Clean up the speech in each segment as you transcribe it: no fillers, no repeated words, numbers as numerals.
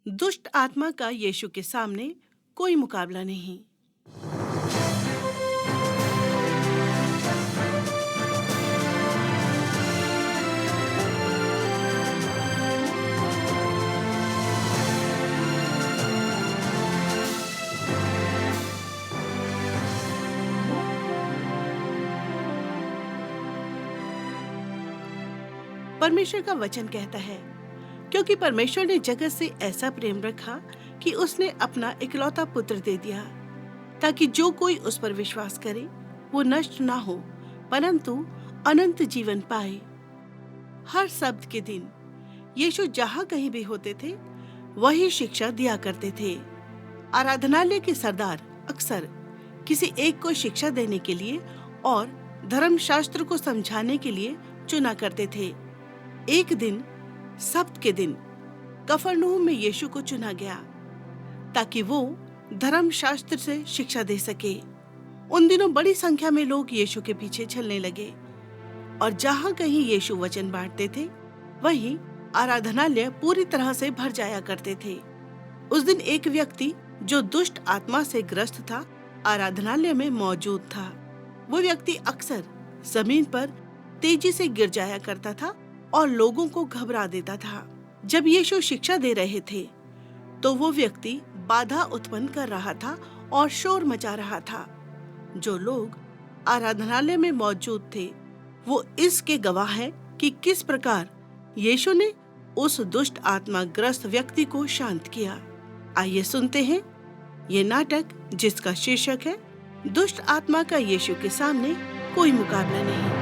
दुष्ट आत्मा का यीशु के सामने कोई मुकाबला नहीं। परमेश्वर का वचन कहता है, क्योंकि परमेश्वर ने जगत से ऐसा प्रेम रखा कि उसने अपना इकलौता पुत्र दे दिया, ताकि जो कोई उस पर विश्वास करे वो नष्ट ना हो, परंतु अनंत जीवन पाए। हर शब्द के दिन यीशु जहाँ कहीं भी होते थे वही शिक्षा दिया करते थे। आराधनालय के सरदार अक्सर किसी एक को शिक्षा देने के लिए और धर्मशास्त्र को समझाने के लिए चुना करते थे। एक दिन सब्त के दिन कफरनहूम में यीशु को चुना गया ताकि वो धर्मशास्त्र से शिक्षा दे सके। उन दिनों बड़ी संख्या में लोग यीशु के पीछे चलने लगे और जहाँ कहीं यीशु वचन बांटते थे वहीं आराधनालय पूरी तरह से भर जाया करते थे। उस दिन एक व्यक्ति जो दुष्ट आत्मा से ग्रस्त था आराधनालय में मौजूद था। वो व्यक्ति अक्सर जमीन पर तेजी से गिर जाया करता था और लोगों को घबरा देता था। जब यीशु शिक्षा दे रहे थे तो वो व्यक्ति बाधा उत्पन्न कर रहा था और शोर मचा रहा था। जो लोग आराधनालय में मौजूद थे वो इसके गवाह हैं कि किस प्रकार यीशु ने उस दुष्ट आत्मा ग्रस्त व्यक्ति को शांत किया। आइए सुनते हैं ये नाटक जिसका शीर्षक है दुष्ट आत्मा का यीशु के सामने कोई मुकाबला नहीं।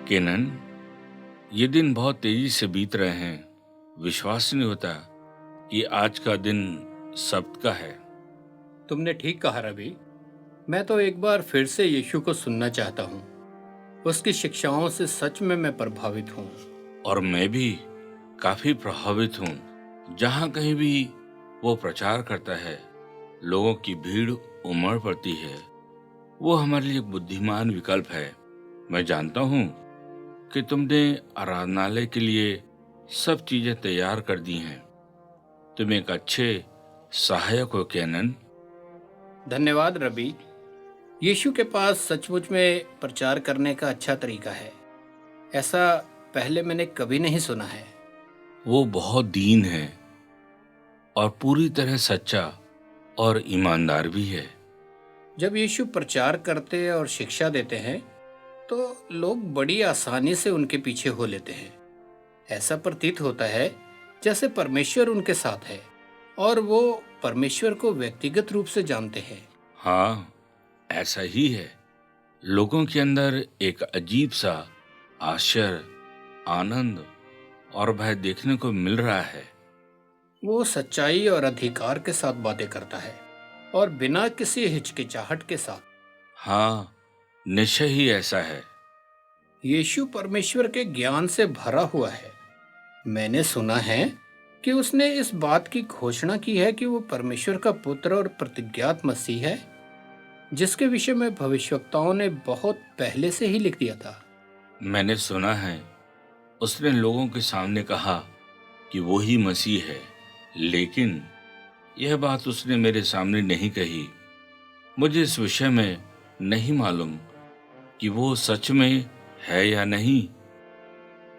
केनन, ये दिन बहुत तेजी से बीत रहे हैं। विश्वास नहीं होता कि आज का दिन सब्त का है। तुमने ठीक कहा रवि। मैं तो एक बार फिर से यीशु को सुनना चाहता हूँ। उसकी शिक्षाओं से सच में मैं प्रभावित हूँ। और मैं भी काफी प्रभावित हूँ। जहाँ कहीं भी वो प्रचार करता है लोगों की भीड़ उमड़ पड़ती है। वो हमारे लिए एक बुद्धिमान विकल्प है। मैं जानता हूँ कि तुमने आराधनालय के लिए सब चीजें तैयार कर दी हैं। तुम एक अच्छे सहायक हो केनन। धन्यवाद रवि। यीशु के पास सचमुच में प्रचार करने का अच्छा तरीका है। ऐसा पहले मैंने कभी नहीं सुना है। वो बहुत दीन है और पूरी तरह सच्चा और ईमानदार भी है। जब यीशु प्रचार करते और शिक्षा देते हैं तो लोग बड़ी आसानी से उनके पीछे हो लेते हैं। ऐसा प्रतीत होता है जैसे परमेश्वर उनके साथ है और वो परमेश्वर को व्यक्तिगत रूप से जानते हैं। हाँ, ऐसा ही है। लोगों के अंदर एक अजीब सा आश्चर्य, आनंद और भय देखने को मिल रहा है। वो सच्चाई और अधिकार के साथ बातें करता है और बिना किसी हिचकिचाहट के साथ। हाँ, निश्चय ही ऐसा है। यीशु परमेश्वर के ज्ञान से भरा हुआ है। मैंने सुना है कि उसने इस बात की घोषणा की है कि वो परमेश्वर का पुत्र और प्रतिज्ञात मसीह है, जिसके विषय में भविष्यवक्ताओं ने बहुत पहले से ही लिख दिया था। मैंने सुना है उसने लोगों के सामने कहा कि वो ही मसीह है, लेकिन यह बात उसने मेरे सामने नहीं कही। मुझे इस विषय में नहीं मालूम कि वो सच में है या नहीं।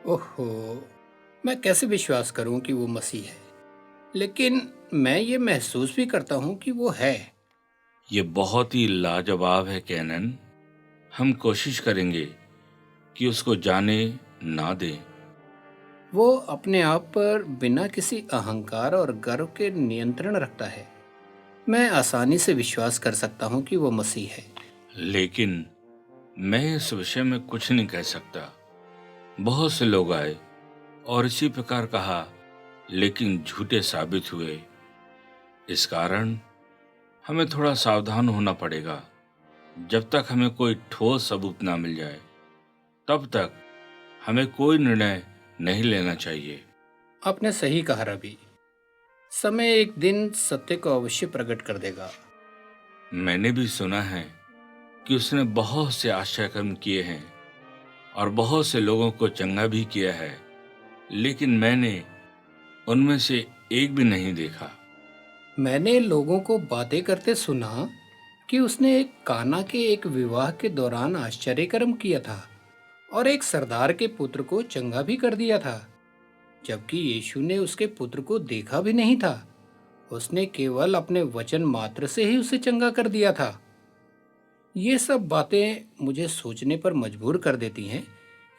ओहो, मैं कैसे विश्वास करूं कि वो मसीह है, लेकिन मैं ये महसूस भी करता हूं कि वो है। ये बहुत ही लाजवाब है केनन। हम कोशिश करेंगे कि उसको जाने ना दें। वो अपने आप पर बिना किसी अहंकार और गर्व के नियंत्रण रखता है। मैं आसानी से विश्वास कर सकता हूं कि वो मसीह है। लेकिन मैं इस विषय में कुछ नहीं कह सकता। बहुत से लोग आए और इसी प्रकार कहा, लेकिन झूठे साबित हुए। इस कारण हमें थोड़ा सावधान होना पड़ेगा। जब तक हमें कोई ठोस सबूत ना मिल जाए तब तक हमें कोई निर्णय नहीं लेना चाहिए। आपने सही कहा रवि। समय एक दिन सत्य को अवश्य प्रकट कर देगा। मैंने भी सुना है कि उसने बहुत से आश्चर्य कर्म किए हैं और बहुत से लोगों को चंगा भी किया है, लेकिन मैंने उनमें से एक भी नहीं देखा। मैंने लोगों को बातें करते सुना कि उसने एक काना के एक विवाह के दौरान आश्चर्य कर्म किया था और एक सरदार के पुत्र को चंगा भी कर दिया था, जबकि यीशु ने उसके पुत्र को देखा भी नहीं था। उसने केवल अपने वचन मात्र से ही उसे चंगा कर दिया था। ये सब बातें मुझे सोचने पर मजबूर कर देती हैं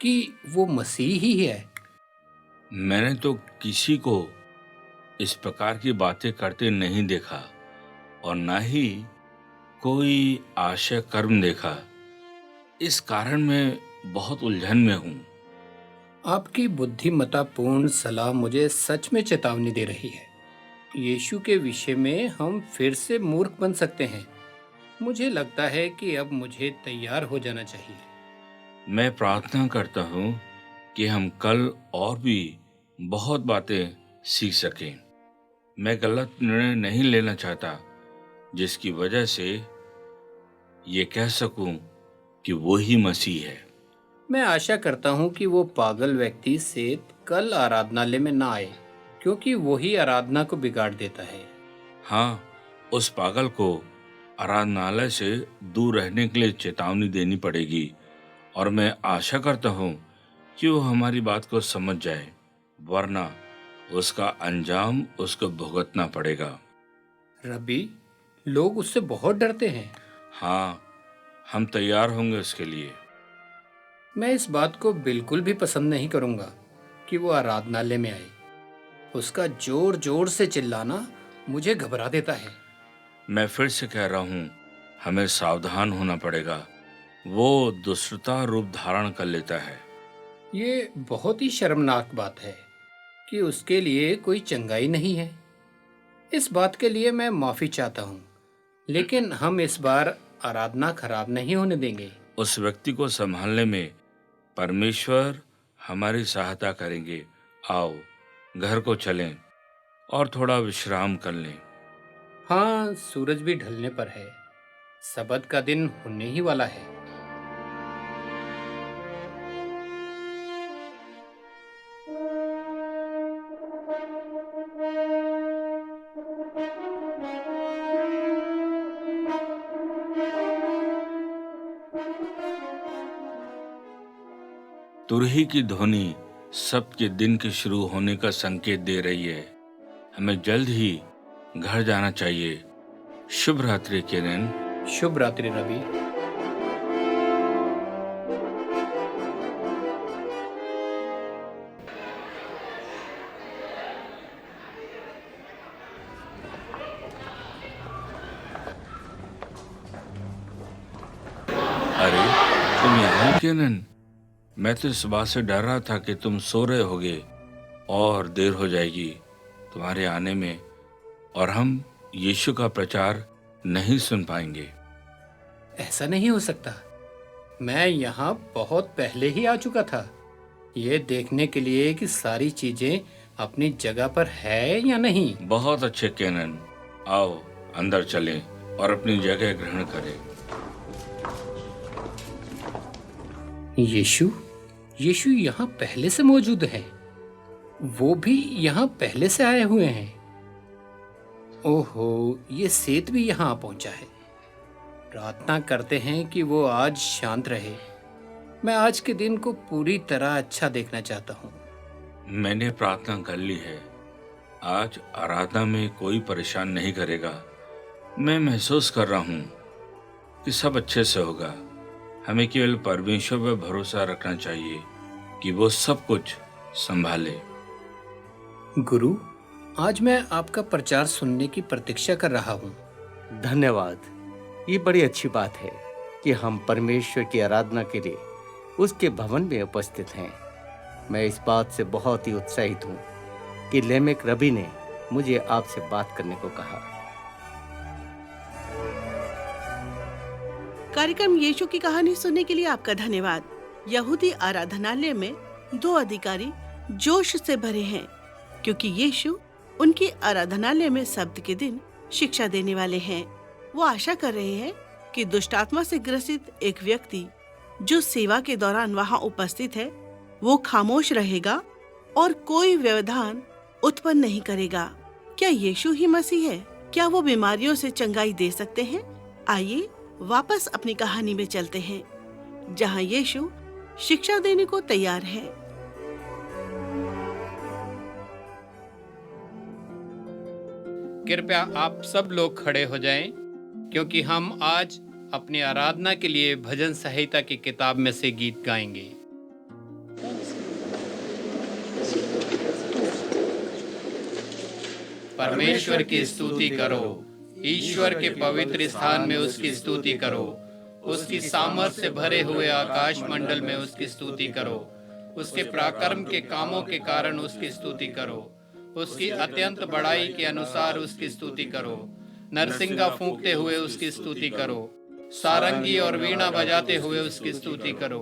कि वो मसीह ही है। मैंने तो किसी को इस प्रकार की बातें करते नहीं देखा और ना ही कोई आशय कर्म देखा। इस कारण मैं बहुत उलझन में हूँ। आपकी बुद्धिमत्तापूर्ण सलाह मुझे सच में चेतावनी दे रही है। यीशु के विषय में हम फिर से मूर्ख बन सकते हैं। मुझे लगता है कि अब मुझे तैयार हो जाना चाहिए। मैं प्रार्थना करता हूँ कि हम कल और भी बहुत बातें सीख सकें। मैं गलत निर्णय नहीं लेना चाहता जिसकी वजह से ये कह सकूं कि वो ही मसीह है। मैं आशा करता हूँ कि वो पागल व्यक्ति सेठ कल आराधनालय में ना आए, क्योंकि वही आराधना को बिगाड़ देता है। हाँ, उस पागल को आराधनालय से दूर रहने के लिए चेतावनी देनी पड़ेगी और मैं आशा करता हूँ कि वो हमारी बात को समझ जाए, वरना उसका अंजाम उसको भुगतना पड़ेगा। रबी, लोग उससे बहुत डरते हैं। हाँ, हम तैयार होंगे उसके लिए। मैं इस बात को बिल्कुल भी पसंद नहीं करूंगा कि वो आराधनालय में आए। उसका जोर जोर से चिल्लाना मुझे घबरा देता है। मैं फिर से कह रहा हूँ, हमें सावधान होना पड़ेगा। वो दुष्टता रूप धारण कर लेता है। ये बहुत ही शर्मनाक बात है कि उसके लिए कोई चंगाई नहीं है। इस बात के लिए मैं माफी चाहता हूँ, लेकिन हम इस बार आराधना खराब नहीं होने देंगे। उस व्यक्ति को संभालने में परमेश्वर हमारी सहायता करेंगे। आओ, घर को चलें और थोड़ा विश्राम कर लें। हाँ, सूरज भी ढलने पर है। सबत का दिन होने ही वाला है। तुरही की ध्वनि सबके दिन के शुरू होने का संकेत दे रही है। हमें जल्द ही घर जाना चाहिए। शुभ रात्रि किरण। शुभ रात्रि रवि। अरे, तुम यहाँ किरण? मैं तो इस बात से डर रहा था कि तुम सो रहे होगे और देर हो जाएगी तुम्हारे आने में और हम यीशु का प्रचार नहीं सुन पाएंगे। ऐसा नहीं हो सकता। मैं यहाँ बहुत पहले ही आ चुका था, ये देखने के लिए कि सारी चीजें अपनी जगह पर है या नहीं। बहुत अच्छे केनन, आओ अंदर चलें और अपनी जगह ग्रहण करें। यीशु यीशु यहाँ पहले से मौजूद है। वो भी यहाँ पहले से आए हुए हैं। ओहो, ये सेठ भी यहाँ आ पहुंचा है। प्रार्थना करते हैं कि वो आज शांत रहे। मैं आज के दिन को पूरी तरह अच्छा देखना चाहता हूँ। मैंने प्रार्थना कर ली है। आज आराधना में कोई परेशान नहीं करेगा। मैं महसूस कर रहा हूँ कि सब अच्छे से होगा। हमें केवल परमेश्वर पर भरोसा रखना चाहिए कि वो सब कुछ संभाले। गुरु, आज मैं आपका प्रचार सुनने की प्रतीक्षा कर रहा हूँ। धन्यवाद। ये बड़ी अच्छी बात है कि हम परमेश्वर की आराधना के लिए उसके भवन में उपस्थित हैं। मैं इस बात से बहुत ही उत्साहित हूँ कि लेमेक रबी ने मुझे आपसे बात करने को कहा। कार्यक्रम यीशु की कहानी सुनने के लिए आपका धन्यवाद। यहूदी आराधनालय में 2 अधिकारी जोश से भरे हैं क्योंकि यीशु उनकी आराधनालय में सब्त के दिन शिक्षा देने वाले हैं। वो आशा कर रहे हैं कि दुष्ट आत्मा से ग्रसित एक व्यक्ति जो सेवा के दौरान वहां उपस्थित है, वो खामोश रहेगा और कोई व्यवधान उत्पन्न नहीं करेगा। क्या यीशु ही मसीह है? क्या वो बीमारियों से चंगाई दे सकते हैं? आइए वापस अपनी कहानी में चलते हैं, जहां यीशु शिक्षा देने को तैयार है। कृपया आप सब लोग खड़े हो जाएं, क्योंकि हम आज अपनी आराधना के लिए भजन संहिता की किताब में से गीत गाएंगे। परमेश्वर की स्तुति करो, ईश्वर के पवित्र स्थान में उसकी स्तुति करो, उसकी सामर्थ से भरे हुए आकाश मंडल में उसकी स्तुति करो, उसके पराक्रम के कामों के कारण उसकी स्तुति करो, उसकी अत्यंत बड़ाई के अनुसार उसकी स्तुति करो, नरसिंगा फूंकते हुए उसकी स्तुति करो, सारंगी और वीणा बजाते हुए उसकी स्तुति करो,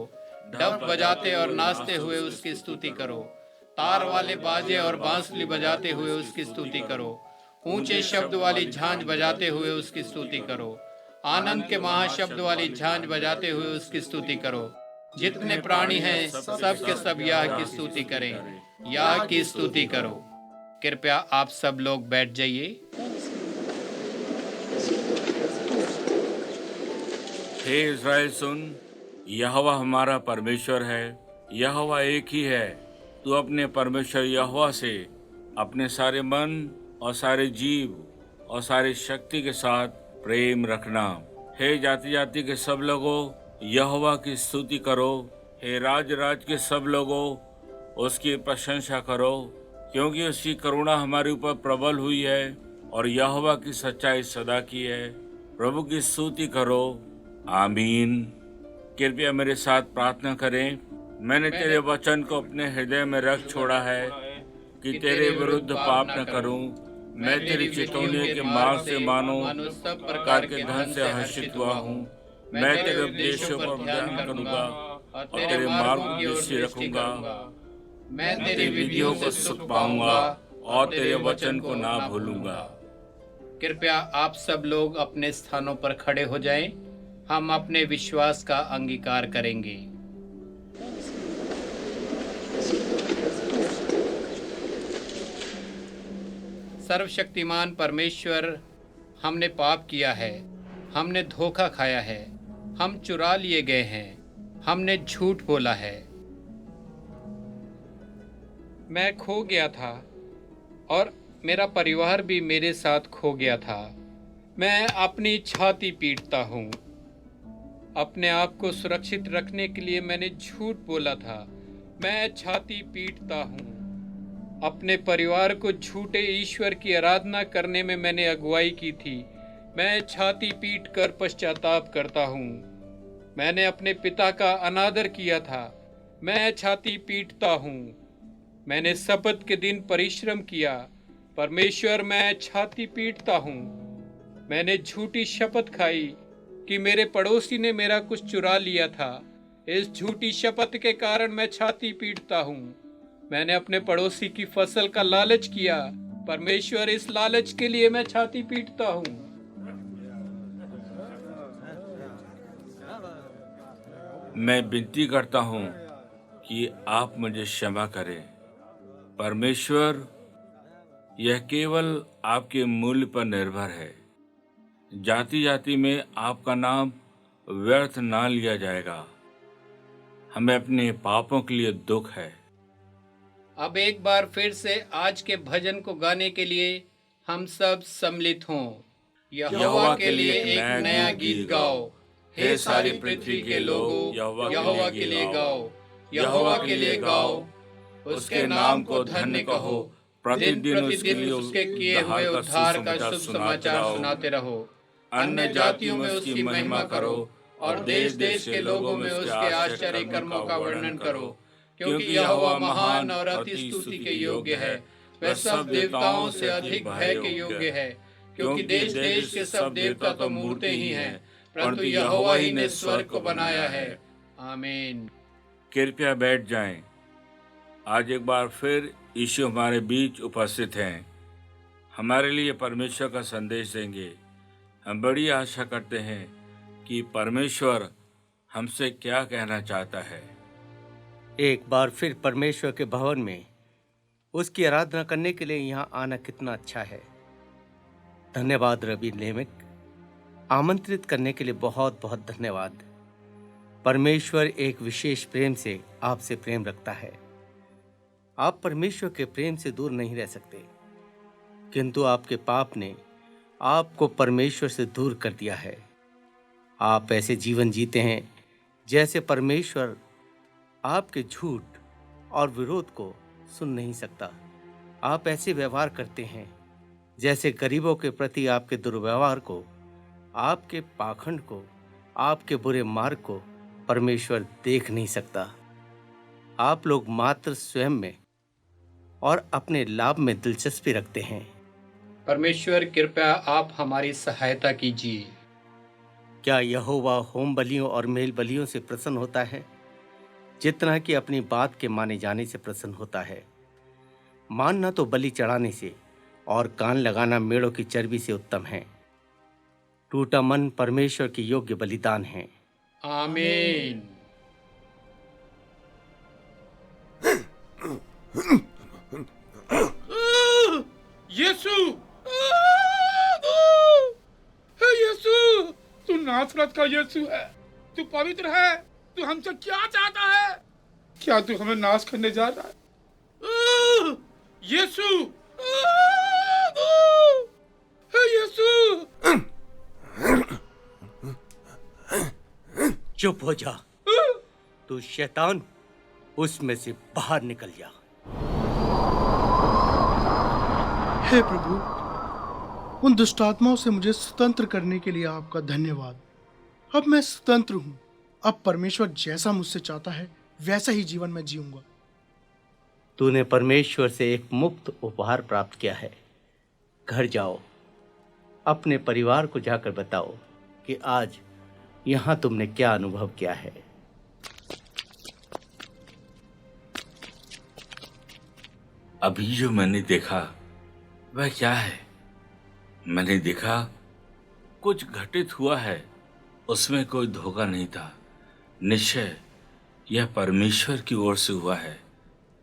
डफ बजाते और नाचते हुए उसकी स्तुति करो, तार वाले बाजे और बांसुरी बजाते हुए उसकी स्तुति करो, ऊंचे शब्द वाली झांझ बजाते हुए उसकी स्तुति करो, आनंद के महाशब्द वाली झांझ बजाते हुए उसकी स्तुति करो। जितने प्राणी हैं सब के सब याह की स्तुति करें, याह की स्तुति करो। कृपया आप सब लोग बैठ जाइए। हे इज़राइल सुन, यहोवा हमारा परमेश्वर है, यहोवा एक ही है। तू अपने परमेश्वर यहोवा से अपने सारे मन और सारे जीव और सारी शक्ति के साथ प्रेम रखना। हे जाति जाति के सब लोगों, यहोवा की स्तुति करो। हे राज राज के सब लोगों, उसकी प्रशंसा करो, क्योंकि उसकी करुणा हमारे ऊपर प्रबल हुई है और यहोवा की सच्चाई सदा की है। प्रभु की स्तुति करो। आमीन। कृपया मेरे साथ प्रार्थना करें। मैंने तेरे वचन को अपने हृदय में रख छोड़ा है कि तेरे विरुद्ध पाप न करूं। मैं तेरी चितौनियों के मार्ग से मानो सब प्रकार के धन से हर्षित हुआ हूँ। मैं तेरे उपदेशों पर ध्यान करूंगा और तेरे मार्ग की दृष्टि रखूंगा। मैं तेरी विधियों को सुख पाऊंगा और तेरे वचन को ना भूलूंगा। कृपया आप सब लोग अपने स्थानों पर खड़े हो जाएं। हम अपने विश्वास का अंगीकार करेंगे। सर्वशक्तिमान परमेश्वर, हमने पाप किया है, हमने धोखा खाया है, हम चुरा लिए गए हैं, हमने झूठ बोला है। मैं खो गया था और मेरा परिवार भी मेरे साथ खो गया था। मैं अपनी छाती पीटता हूँ। अपने आप को सुरक्षित रखने के लिए मैंने झूठ बोला था। मैं छाती पीटता हूँ। अपने परिवार को झूठे ईश्वर की आराधना करने में मैंने अगुवाई की थी। मैं छाती पीट कर पश्चाताप करता हूँ। मैंने अपने पिता का अनादर किया था। मैं छाती पीटता हूँ। मैंने शपथ के दिन परिश्रम किया। परमेश्वर, मैं छाती पीटता हूँ। मैंने झूठी शपथ खाई कि मेरे पड़ोसी ने मेरा कुछ चुरा लिया था। इस झूठी शपथ के कारण मैं छाती पीटता हूँ। मैंने अपने पड़ोसी की फसल का लालच किया। परमेश्वर, इस लालच के लिए मैं छाती पीटता हूँ। मैं विनती करता हूँ कि आप मुझे क्षमा करें। परमेश्वर, यह केवल आपके मूल्य पर निर्भर है। जाति जाति में आपका नाम व्यर्थ ना लिया जाएगा। हमें अपने पापों के लिए दुख है। अब एक बार फिर से आज के भजन को गाने के लिए हम सब सम्मिलित हों। यहोवा के लिए एक नया गीत गाओ। हे सारी पृथ्वी के लोगों, यहोवा के लिए गाओ, यहोवा के लिए गाओ। उसके नाम को धन्य कहो। प्रतिदिन उसके किए हुए उद्धार का शुभ समाचार सुनाते रहो। अन्य जातियों में उसकी महिमा करो और देश देश के लोगों में उसके आश्चर्य कर्मों का वर्णन करो, क्योंकि यहोवा महान और अति स्तुति के योग्य है। वह सब देवताओं से अधिक भय के योग्य है, क्योंकि देश देश के सब देवता तो मूर्तें ही हैं, परंतु यहोवा ही ने स्वर्ग को बनाया है। आमीन। कृपया बैठ जाएं। आज एक बार फिर यीशु हमारे बीच उपस्थित हैं। हमारे लिए परमेश्वर का संदेश देंगे। हम बड़ी आशा करते हैं कि परमेश्वर हमसे क्या कहना चाहता है। एक बार फिर परमेश्वर के भवन में उसकी आराधना करने के लिए यहाँ आना कितना अच्छा है। धन्यवाद रवि लेमिक, आमंत्रित करने के लिए बहुत बहुत धन्यवाद। परमेश्वर एक विशेष प्रेम से आपसे प्रेम रखता है। आप परमेश्वर के प्रेम से दूर नहीं रह सकते, किंतु आपके पाप ने आपको परमेश्वर से दूर कर दिया है। आप ऐसे जीवन जीते हैं जैसे परमेश्वर आपके झूठ और विरोध को सुन नहीं सकता। आप ऐसे व्यवहार करते हैं जैसे गरीबों के प्रति आपके दुर्व्यवहार को, आपके पाखंड को, आपके बुरे मार्ग को परमेश्वर देख नहीं सकता। आप लोग मात्र स्वयं में और अपने लाभ में दिलचस्पी रखते हैं। परमेश्वर कृपया आप हमारी सहायता कीजिए। क्या यहोवा होम बलियों और मेल बलियों से प्रसन्न होता है जितना कि अपनी बात के माने जाने से प्रसन्न होता है? मानना तो बलि चढ़ाने से और कान लगाना मेढ़ों की चर्बी से उत्तम है। टूटा मन परमेश्वर के योग्य बलिदान है। आमीन। यीशु, हे यीशु, तू नासरत का यीशु है। तू पवित्र है। तू हमसे क्या चाहता है? क्या तू हमें नाश करने जा रहा है? यीशु, हे यीशु। चुप हो जा, तू शैतान, उसमें से बाहर निकल जा। हे प्रभु, उन दुष्टात्माओं से मुझे स्वतंत्र करने के लिए आपका धन्यवाद। अब मैं स्वतंत्र हूँ। अब परमेश्वर जैसा मुझसे चाहता है वैसा ही जीवन मैं जीऊंगा। तूने परमेश्वर से एक मुफ्त उपहार प्राप्त किया है। घर जाओ, अपने परिवार को जाकर बताओ कि आज यहाँ तुमने क्या अनुभव किया है। अभी जो मैंने देखा वह क्या है? मैंने देखा कुछ घटित हुआ है, उसमें कोई धोखा नहीं था। निश्चय यह परमेश्वर की ओर से हुआ है।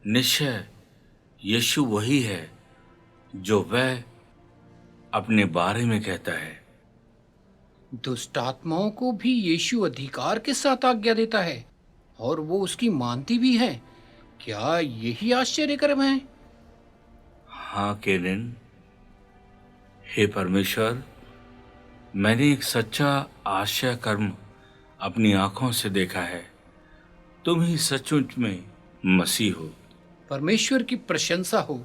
निश्चय यीशु वही है जो वह अपने बारे में कहता है। दुष्ट आत्माओं को भी यीशु अधिकार के साथ आज्ञा देता है और वो उसकी मानती भी है। क्या यही आश्चर्यकरम है? हाँ केनिन, हे परमेश्वर, मैंने एक सच्चा आश्चर्य कर्म अपनी आंखों से देखा है। तुम ही सचमुच में मसीह हो। परमेश्वर की प्रशंसा हो।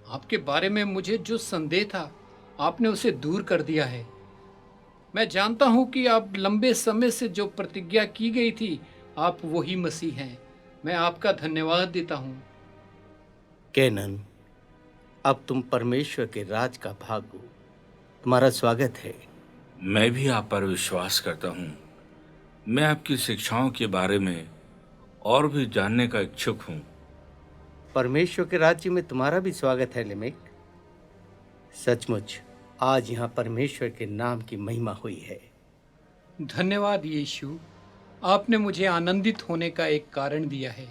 आपके बारे में मुझे जो संदेह था, आपने उसे दूर कर दिया है। मैं जानता हूं कि आप लंबे समय से जो प्रतिज्ञा की गई थी, आप वही मसीह हैं। मैं आपका धन्यवाद देता हूं। केनन, अब तुम परमेश्वर के राज का भाग हो। तुम्हारा स्वागत है। मैं भी आप पर विश्वास करता हूँ। मैं आपकी शिक्षाओं के बारे में और भी जानने का इच्छुक हूँ। परमेश्वर के राज्य में तुम्हारा भी स्वागत है लेमिक। सचमुच आज यहाँ परमेश्वर के नाम की महिमा हुई है। धन्यवाद यीशु, आपने मुझे आनंदित होने का एक कारण दिया है।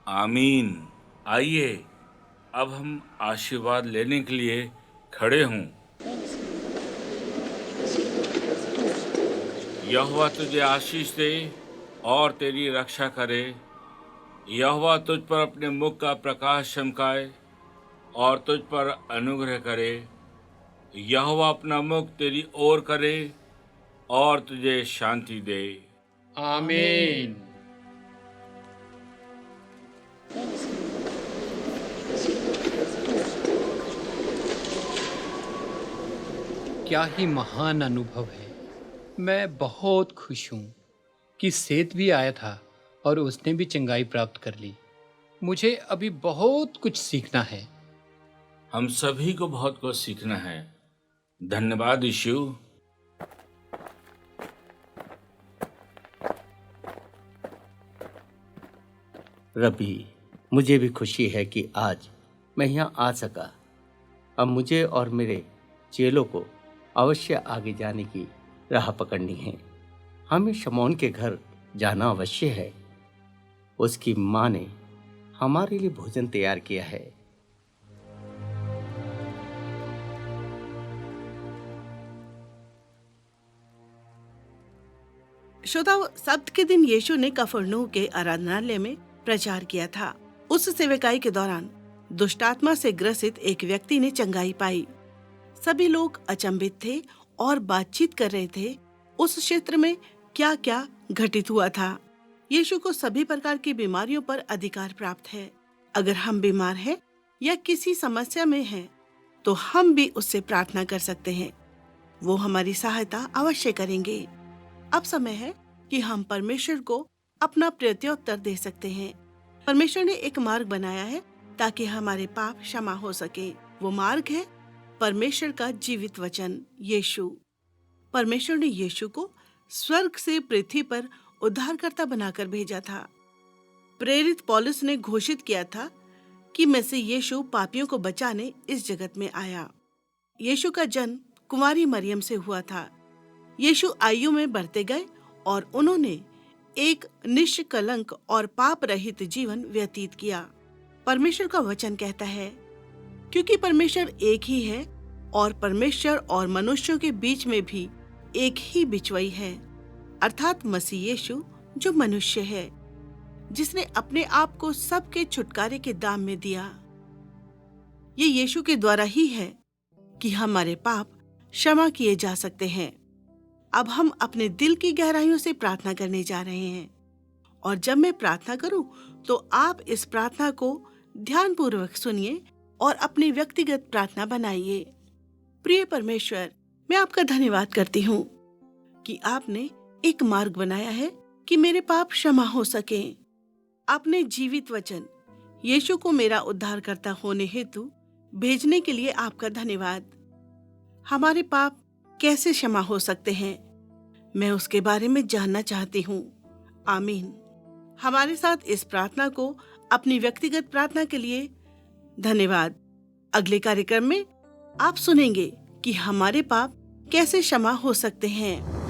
आमीन। आइए अब हम आशीर्वाद लेने के लिए खड़े हों। यहोवा तुझे आशीष दे और तेरी रक्षा करे। यहोवा तुझ पर अपने मुख का प्रकाश चमकाए और तुझ पर अनुग्रह करे। यहोवा अपना मुख तेरी ओर करे और तुझे शांति दे। आमीन। क्या ही महान अनुभव है। मैं बहुत खुश हूँ कि सेत भी आया था और उसने भी चंगाई प्राप्त कर ली। मुझे अभी बहुत कुछ सीखना है। हम सभी को बहुत कुछ सीखना है। धन्यवाद यीशु। रबी, मुझे भी खुशी है कि आज मैं यहाँ आ सका। अब मुझे और मेरे चेलों को अवश्य आगे जाने की राह पकड़नी है। हमें शमौन के घर जाना अवश्य है। उसकी माँ ने हमारे लिए भोजन तैयार किया है। श्रोताओ, सब्त के दिन यीशु ने कफरनहूम के आराधनालय में प्रचार किया था। उस सेवकाई के दौरान दुष्ट आत्मा से ग्रसित एक व्यक्ति ने चंगाई पाई। सभी लोग अचंभित थे और बातचीत कर रहे थे उस क्षेत्र में क्या क्या घटित हुआ था। यीशु को सभी प्रकार की बीमारियों पर अधिकार प्राप्त है। अगर हम बीमार हैं या किसी समस्या में हैं, तो हम भी उससे प्रार्थना कर सकते हैं। वो हमारी सहायता अवश्य करेंगे। अब समय है कि हम परमेश्वर को अपना प्रत्युत्तर दे सकते हैं। परमेश्वर ने एक मार्ग बनाया है ताकि हमारे पाप क्षमा हो सके। वो मार्ग है परमेश्वर का जीवित वचन यीशु। परमेश्वर ने यीशु को स्वर्ग से पृथ्वी पर उद्धारकर्ता बनाकर भेजा था। प्रेरित पौलुस ने घोषित किया था कि मसीह यीशु पापियों को बचाने इस जगत में आया। यीशु का जन्म कुंवारी मरियम से हुआ था। यीशु आयु में बढ़ते गए और उन्होंने एक निष्कलंक और पाप रहित जीवन व्यतीत किया। परमेश्वर का वचन कहता है, क्योंकि परमेश्वर एक ही है और परमेश्वर और मनुष्यों के बीच में भी एक ही बिचवई है, अर्थात मसीह यीशु जो मनुष्य है, जिसने अपने आप को सबके छुटकारे के दाम में दिया। ये यीशु के द्वारा ही है कि हमारे पाप क्षमा किए जा सकते हैं। अब हम अपने दिल की गहराइयों से प्रार्थना करने जा रहे हैं, और जब मैं प्रार्थना करूं तो आप इस प्रार्थना को ध्यानपूर्वक सुनिए और अपनी व्यक्तिगत प्रार्थना बनाइए। प्रिय परमेश्वर, मैं आपका धन्यवाद करती हूँ कि आपने एक मार्ग बनाया है कि मेरे पाप क्षमा हो सके। आपने जीवित वचन यीशु को मेरा उद्धारकर्ता होने हेतु भेजने के लिए आपका धन्यवाद। हमारे पाप कैसे क्षमा हो सकते हैं, मैं उसके बारे में जानना चाहती हूँ। आमीन। हमारे साथ इस प्रार्थना को अपनी व्यक्तिगत प्रार्थना के लिए धन्यवाद। अगले कार्यक्रम में आप सुनेंगे कि हमारे पाप कैसे क्षमा हो सकते हैं।